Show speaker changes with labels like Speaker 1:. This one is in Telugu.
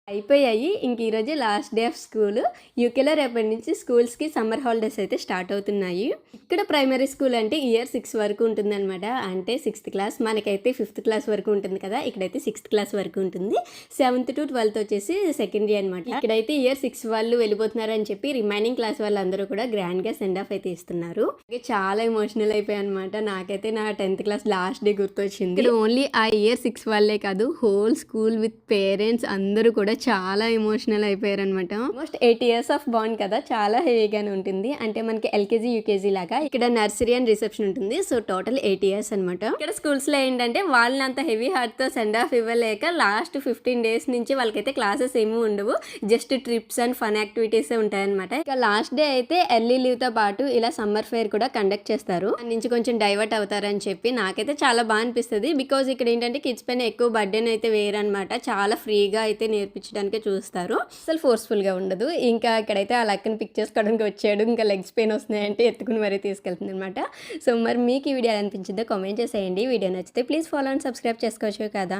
Speaker 1: అయిపోయాయి. ఇంక ఈరోజు లాస్ట్ డే ఆఫ్ స్కూలు. యూకేలో రేపటి నుంచి స్కూల్స్‌కి సమ్మర్ హాలిడేస్ అయితే స్టార్ట్ అవుతున్నాయి. ఇక్కడ ప్రైమరీ స్కూల్ అంటే ఇయర్ 6 వరకు ఉంటుందనమాట. అంటే 6థ్ క్లాస్. మనకైతే 5థ్ క్లాస్ వరకు ఉంటుంది కదా! ఇక్కడైతే 6థ్ క్లాస్ వరకు ఉంటుంది. 7th టు 12th వచ్చేసి సెకండరీ అనమాట. ఇక్కడైతే ఇయర్ 6 వాళ్ళు వెళ్ళిపోతున్నారని చెప్పి రిమైనింగ్ క్లాస్ వాళ్ళందరూ కూడా గ్రాండ్‌గా సెండ్ ఆఫ్ అయితే ఇస్తున్నారు. చాలా ఎమోషనల్ అయిపోయానమాట. నాకైతే నా 10th క్లాస్ లాస్ట్ డే గుర్తొచ్చింది. ఇక్కడ ఓన్లీ ఆ ఇయర్ 6 వాళ్ళే కాదు, హోల్ స్కూల్ విత్ పేరెంట్స్ అందరూ కూడా చాలా ఎమోషనల్ అయిపోయారనమాట. ఆల్మోస్ట్ 8 ఇయర్స్ ఆఫ్ బాండ్ కదా, చాలా హెవీగానే ఉంటుంది. అంటే మనకి ఎల్కేజీ యూకేజీ లాగా ఇక్కడ నర్సరీ అండ్ రిసెప్షన్ ఉంటుంది. సో టోటల్ 8 ఇయర్స్ అనమాట. ఇక్కడ స్కూల్స్ లో ఏంటంటే వాళ్ళని అంత హెవీ హార్ట్ తో సెండ్ ఆఫ్ ఇవ్వలేక లాస్ట్ 15 డేస్ నుంచి వాళ్ళకైతే క్లాసెస్ ఏమీ ఉండవు, just trips and fun activities ఉంటాయన్నమాట. ఇక లాస్ట్ డే అయితే ఎర్లీ లీవ్ తో పాటు ఇలా సమ్మర్ ఫేర్ కూడా కండక్ట్ చేస్తారు. దాని నుంచి కొంచెం డైవర్ట్ అవుతారని చెప్పి నాకైతే చాలా బాగా అనిపిస్తుంది. బికాజ్ ఇక్కడ ఏంటంటే కిడ్స్ పైన ఎక్కువ బర్డెన్ అయితే వేయరనమాట. చాలా ఫ్రీగా అయితే నేర్పించడానికే చూస్తారు, అసలు ఫోర్స్ఫుల్ గా ఉండదు. ఇంకా ఇక్కడైతే ఆ లక్కని పిక్ చేసుకోవడానికి వచ్చాడు. ఇంకా లెగ్స్ పెయిన్ వస్తున్నాయంటే ఎత్తుకుని మరీ తీసుకెళ్తుంది అనమాట. సో మరి మీకు ఈ వీడియో అనిపించిందో కామెంట్ చేసేయండి. వీడియో నచ్చితే ప్లీజ్ ఫాలో అండ్ సబ్స్క్రైబ్ చేసుకోవచ్చు కదా.